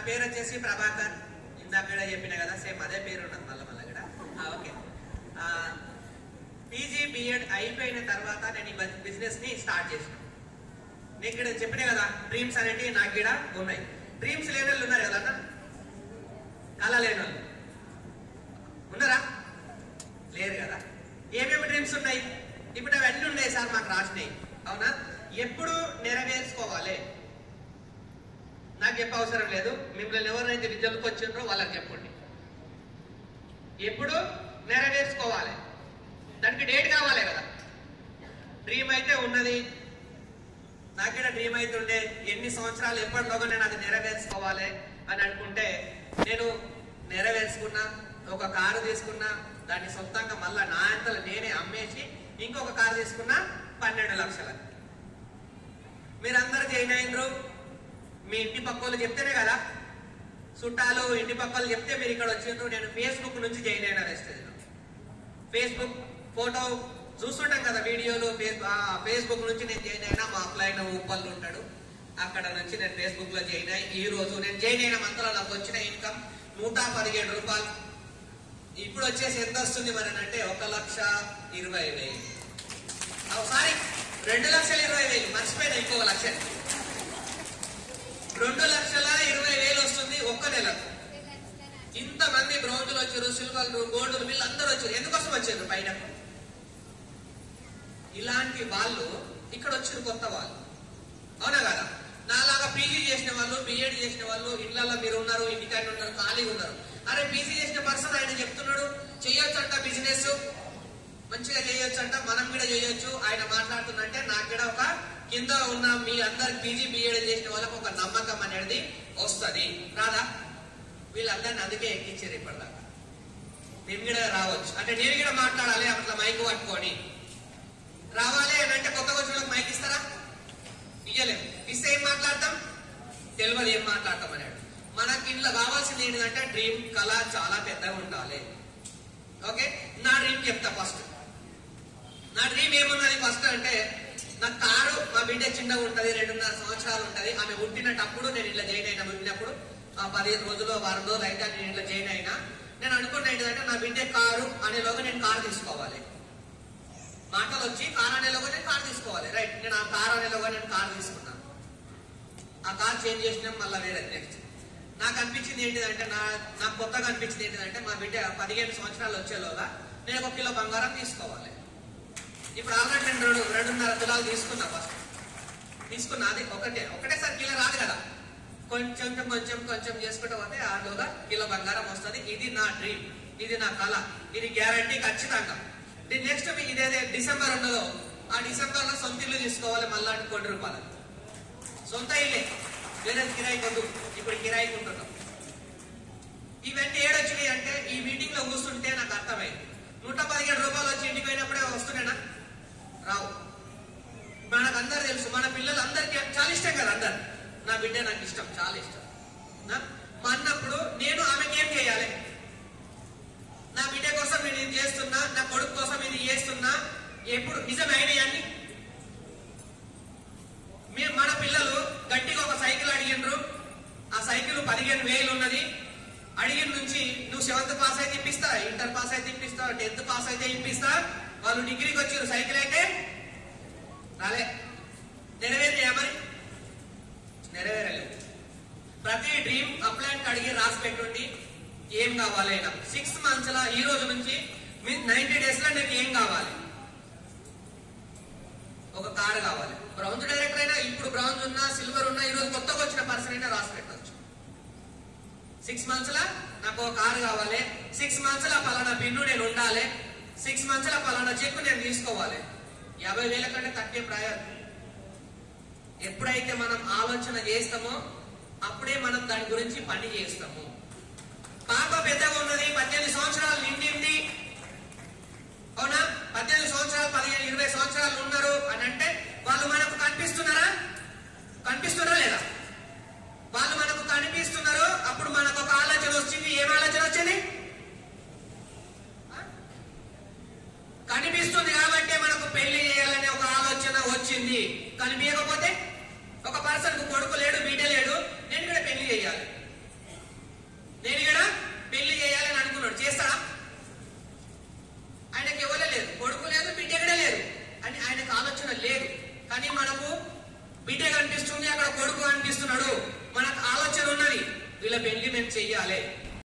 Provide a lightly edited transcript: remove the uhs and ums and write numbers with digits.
పేరు వచ్చేసి ప్రభాకర్. ఇందాక కూడా చెప్పిన కదా, సేమ్ అదే పేరు ఉన్నది మళ్ళీ కూడా. ఓకే, పీజీ బిఎడ్ అయిపోయిన తర్వాత నేను ఈ బిజినెస్ ని స్టార్ట్ చేసిన. నేను ఇక్కడ చెప్పిన కదా డ్రీమ్స్ అనేటివి నాకు కూడా ఉన్నాయి. డ్రీమ్స్ లేని వాళ్ళు ఉన్నారు కదా, కళ లేని వాళ్ళు ఉన్నారా? లేరు కదా. ఏమేమి డ్రీమ్స్ ఉన్నాయి? ఇప్పుడు అవన్నీ ఉన్నాయి సార్ మాకు రాసినాయి, అవునా? ఎప్పుడు నెరవేర్చుకోవాలి నాకు చెప్ప అవసరం లేదు. మిమ్మల్ని ఎవరైతే విద్యలకు వచ్చిండ్రో వాళ్ళకి చెప్పండి. ఎప్పుడు నెరవేర్చుకోవాలి, దానికి డేట్ కావాలి కదా. డ్రీమ్ అయితే ఉన్నది, నాకైనా డ్రీమ్ అయితే ఉండే ఎన్ని సంవత్సరాలు ఎప్పటిలోగా నేను అది నెరవేర్చుకోవాలి అని అనుకుంటే నేను నెరవేర్చుకున్నా. ఒక కారు తీసుకున్నా, దాన్ని సొంతంగా మళ్ళా నా అంతలో నేనే అమ్మేసి ఇంకొక కారు తీసుకున్నా 12 లక్షలు. మీరందరూ జాయిన్ అయినరు, మీ ఇంటి పక్కలు చెప్తేనే కదా, చుట్టాలు ఇంటి పక్కలు చెప్తే మీరు ఇక్కడ వచ్చిండ్రు. నేను ఫేస్బుక్ నుంచి జాయిన్ అయినా వెస్టేజ్లో. ఫేస్బుక్ ఫోటో చూస్తుంటాం కదా వీడియోలు, ఫేస్బుక్ నుంచి నేను జాయిన్ అయినా. మా అప్లైన్ ఉప్పల్లో ఉంటాడు, అక్కడ నుంచి నేను ఫేస్బుక్ లో జాయిన్ అయ్యి ఈ రోజు నేను జాయిన్ అయిన మంత్లో నాకు వచ్చిన ఇన్కమ్ 117 రూపాయలు. ఇప్పుడు వచ్చేసి ఎంత వస్తుంది మరి అంటే 1,20,000. సారీ, 2,20,000. మర్చిపోయినా, ఇంకొక లక్ష. 2,20,000 వస్తుంది ఒక్క నెలకు. ఇంతమంది బ్రౌన్లు వచ్చారు, సిల్వర్లు, గోల్డ్లు, వీళ్ళందరూ వచ్చారు. ఎందుకోసం వచ్చారు? పైన ఇలాంటి వాళ్ళు ఇక్కడ వచ్చారు, కొత్త వాళ్ళు, అవునా కదా? నాలాగా పీజీ చేసిన వాళ్ళు, బిఎడ్ చేసిన వాళ్ళు ఇళ్లలో మీరు ఉన్నారు, ఇంటికాడ ఉన్నారు, ఖాళీగా ఉన్నారు. అరే పీజీ చేసిన పర్సన్ ఆయన చెప్తున్నాడు చెయ్యొచ్చంట, బిజినెస్ మంచిగా చేయొచ్చంట, మనం కూడా చేయొచ్చు ఆయన మాట్లాడుతుందంటే నాకు కూడా ఒక కింద ఉన్న మీ అందరు పీజీ బిఎడ్ చేసిన వాళ్ళకి ఒక నమ్మకం అనేది వస్తుంది, రాదా? వీళ్ళందరినీ అందుకే ఎక్కించారు ఇప్పటిదాకా. నేను కూడా రావచ్చు అంటే నేను కూడా మాట్లాడాలి, అట్లా మైక్ పట్టుకొని రావాలి అని అంటే కొత్త వచ్చిన మైక్ ఇస్తారా? ఇయ్యలేము. ఇస్తే ఏం మాట్లాడతాం? తెలియదు ఏం మాట్లాడతాం అన్నాడు. మనకి ఇంట్లో కావాల్సింది ఏంటంటే డ్రీమ్, కళ చాలా పెద్దగా ఉండాలి. ఓకే, నా డ్రీమ్ చెప్తా ఫస్ట్. నా డ్రీమ్ ఏమున్నది ఫస్ట్ అంటే, నా కారు, మా బిడ్డ చిన్నగా ఉంటది, 2.5 సంవత్సరాలు ఉంటది. ఆమె పుట్టినప్పుడు నేను ఇట్లా జాయిన్ అయినా. పుట్టినప్పుడు 15 రోజులు, వారం రోజులు అయితే నేను ఇట్లా జాయిన్ అయినా. నేను అనుకున్నా ఏంటంటే నా బిడ్డ కారు అనేలోగా నేను కారు తీసుకోవాలి. మాటలు వచ్చి కారు అనేలోగా నేను కారు తీసుకోవాలి, రైట్? నేను ఆ కారు అనేలోగా నేను కారు తీసుకున్నాను. ఆ కార్ చేంజ్ చేసినాం, మళ్ళీ వేరే. నెక్స్ట్ నాకు అనిపించింది ఏంటిదంటే, నాకు కొత్తగా అనిపించింది ఏంటిదంటే, మా బిడ్డ 15 సంవత్సరాలు వచ్చేలోగా నేను 1 కిలో బంగారం తీసుకోవాలి. ఇప్పుడు ఆల్రెడీ నేను 2.5 తులాలు తీసుకున్నా. ఫస్ట్ తీసుకున్నా, అది ఒకటేసారి కిలో రాదు కదా, కొంచెం కొంచెం కొంచెం చేసుకుంటూ పోతే ఆలోగా కిలో బంగారం వస్తుంది. ఇది నా డ్రీమ్, ఇది నా కళ, ఇది గ్యారంటీ ఖచ్చితంగా. నెక్స్ట్ ఇదేదే డిసెంబర్ ఉన్నదో, ఆ డిసెంబర్ లో సొంత ఇల్లు తీసుకోవాలి. మళ్ళా 1 రూపాయలు సొంత ఇల్లే, వేరే కిరాయికి వద్దు. ఇప్పుడు కిరాయికి ఉంటున్నాం. ఇవన్నీ ఏడొచ్చినాయి అంటే ఈ మీటింగ్ లో కూర్చుంటే నాకు అర్థమైంది. 117 రూపాయలు వచ్చి ఇంటికి పోయినప్పుడే వస్తున్నానా? రావు. మనకు అందరు తెలుసు, మన పిల్లలు అందరికి చాలా ఇష్టం కదా. అందరు నా బిడ్డ నాకు ఇష్టం, చాలా ఇష్టం. మా అన్నప్పుడు నేను ఆమెకి ఏం చేయాలి? నా బిడ్డ కోసం నేను ఇది చేస్తున్నా, నా కొడుకు కోసం ఇది చేస్తున్నా. ఎప్పుడు నిజమైన అన్ని మన పిల్లలు గట్టిగా ఒక సైకిల్ అడిగినరు. ఆ సైకిల్ 15,000 ఉన్నది. అడిగిన నుంచి నువ్వు 7th పాస్ అయితే ఇప్పిస్తా, ఇంటర్ పాస్ అయితే ఇప్పిస్తా, 10th పాస్ అయితే ఇప్పిస్తా. వాళ్ళు డిగ్రీకి వచ్చారు, సైకిల్ అయితే రాలే. నెరవేర్చా మరి? నెరవేరలేదు. ప్రతి డ్రీమ్ అప్లైన్ అడిగి రాసి పెట్టుండి ఏం కావాలి. 6 months లా ఈ రోజు నుంచి 90 days లో నీకు ఏం కావాలి? ఒక కారు కావాలి. బ్రౌన్స్ డైరెక్టర్ అయినా, ఇప్పుడు బ్రౌన్స్ ఉన్నా, సిల్వర్ ఉన్నా, ఈ రోజు కొత్తగా వచ్చిన పర్సన్ అయినా రాసి పెట్టవచ్చు. 6 months లా నాకు ఒక కారు కావాలి, 6 months లా పలానా బిన్ను నేను ఉండాలి, 6 months లా పలానా చెక్కు నేను తీసుకోవాలి. 50,000 కంటే తక్కువ ప్రయాణం. ఎప్పుడైతే మనం ఆలోచన చేస్తామో అప్పుడే మనం దాని గురించి పని చేస్తాము. పాప పెద్దగా ఉన్నది, 18 సంవత్సరాలు నిండింది, అవునా? 18 సంవత్సరాలు, 15, 20 సంవత్సరాలు ఉన్నారు అని అంటే వాళ్ళు మనకు కనిపిస్తున్నారా? కనిపిస్తున్నారా లేదా? వాళ్ళు మనకు కనిపిస్తున్నారు. అప్పుడు మనకు ఒక ఆలోచన వచ్చింది. ఏం ఆలోచన వచ్చింది? కనిపిస్తుంది కాబట్టి మనకు పెళ్లి చేయాలనే ఒక ఆలోచన వచ్చింది. కనిపించకపోతే ఒక పర్సన్ కు కొడుకు లేడు, బిడ్డ లేడు, నేను కూడా పెళ్లి చేయాలి. మనకు ఆలోచన ఉన్నది, వీళ్ళ పెళ్లి మేము చెయ్యాలి,